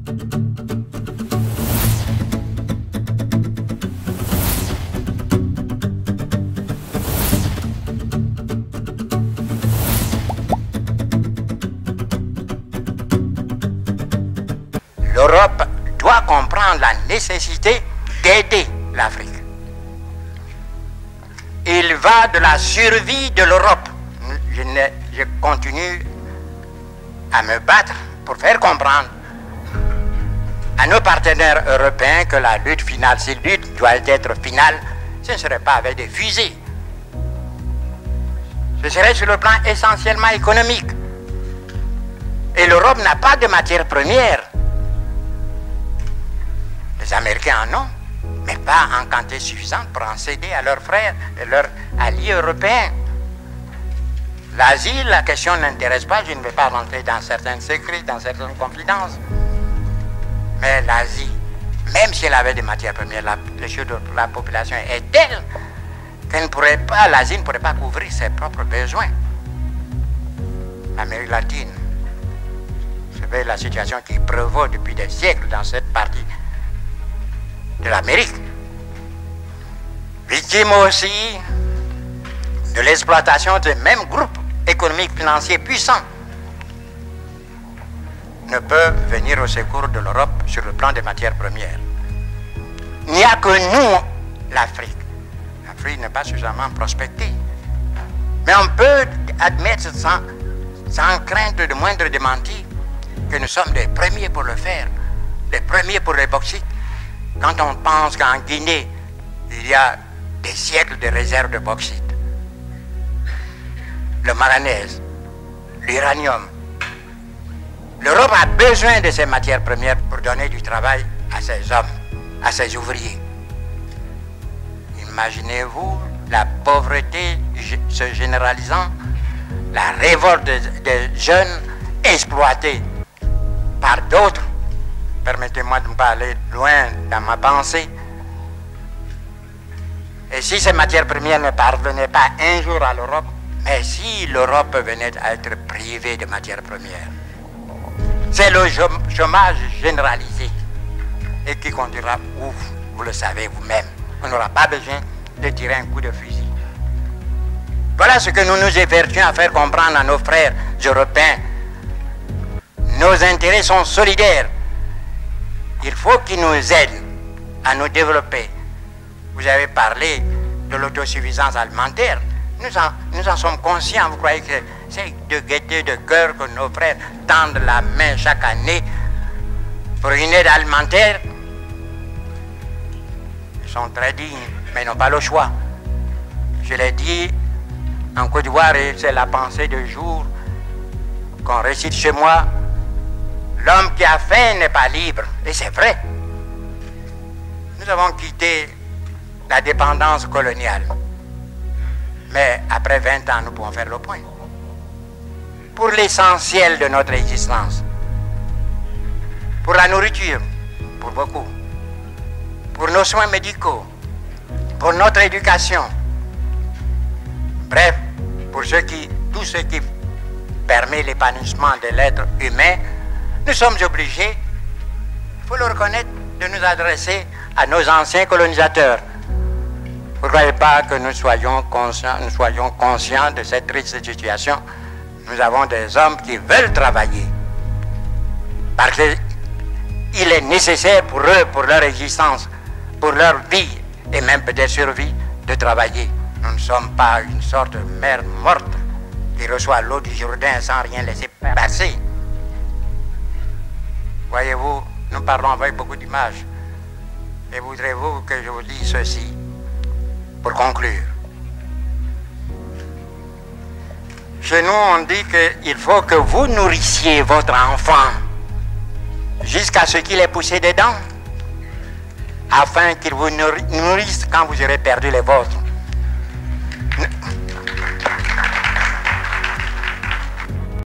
L'Europe doit comprendre la nécessité d'aider l'Afrique. Il va de la survie de l'Europe. Je continue à me battre pour faire comprendre à nos partenaires européens que la lutte finale, si la lutte doit être finale, ce ne serait pas avec des fusées. Ce serait sur le plan essentiellement économique. Et l'Europe n'a pas de matières premières. Les Américains en ont, mais pas en quantité suffisante pour en céder à leurs frères et leurs alliés européens. L'Asie, la question n'intéresse pas, je ne vais pas rentrer dans certains secrets, dans certaines confidences. Mais l'Asie, même si elle avait des matières premières, la population est telle qu'elle ne pourrait pas, l'Asie ne pourrait pas couvrir ses propres besoins. L'Amérique latine, vous savez la situation qui prévaut depuis des siècles dans cette partie de l'Amérique. Victime aussi de l'exploitation de mêmes groupes économiques financiers puissants ne peuvent venir au secours de l'Europe sur le plan des matières premières. Il n'y a que nous, l'Afrique. L'Afrique n'est pas suffisamment prospectée. Mais on peut admettre sans crainte de moindre démenti que nous sommes les premiers pour le faire, les premiers pour les bauxites. Quand on pense qu'en Guinée, il y a des siècles de réserves de bauxite, le manganèse, l'uranium, l'Europe a besoin de ces matières premières pour donner du travail à ses hommes, à ses ouvriers. Imaginez-vous la pauvreté se généralisant, la révolte des jeunes exploités par d'autres. Permettez-moi de ne pas aller loin dans ma pensée. Et si ces matières premières ne parvenaient pas un jour à l'Europe, mais si l'Europe venait à être privée de matières premières, c'est le chômage généralisé et qui conduira où, vous le savez vous-même. On n'aura pas besoin de tirer un coup de fusil. Voilà ce que nous nous évertuons à faire comprendre à nos frères européens. Nos intérêts sont solidaires. Il faut qu'ils nous aident à nous développer. Vous avez parlé de l'autosuffisance alimentaire. Nous en sommes conscients. Vous croyez que c'est de gaieté de cœur que nos frères tendent la main chaque année pour une aide alimentaire? Ils sont très dignes, mais ils n'ont pas le choix. Je l'ai dit en Côte d'Ivoire et c'est la pensée de jour qu'on récite chez moi. L'homme qui a faim n'est pas libre. Et c'est vrai. Nous avons quitté la dépendance coloniale. Mais après 20 ans, nous pouvons faire le point. Pour l'essentiel de notre existence. Pour la nourriture, pour beaucoup. Pour nos soins médicaux. Pour notre éducation. Bref, pour tout ce qui permet l'épanouissement de l'être humain, nous sommes obligés, il faut le reconnaître, de nous adresser à nos anciens colonisateurs. Vous ne croyez pas que nous soyons conscients de cette triste situation? Nous avons des hommes qui veulent travailler. Parce qu'il est nécessaire pour eux, pour leur existence, pour leur vie et même peut-être survie, de travailler. Nous ne sommes pas une sorte de mer morte qui reçoit l'eau du Jourdain sans rien laisser passer. Voyez-vous, nous parlons avec beaucoup d'images. Et voudrez-vous que je vous dise ceci pour conclure? Chez nous, on dit qu'il faut que vous nourrissiez votre enfant jusqu'à ce qu'il ait poussé des dents, afin qu'il vous nourrisse quand vous aurez perdu les vôtres.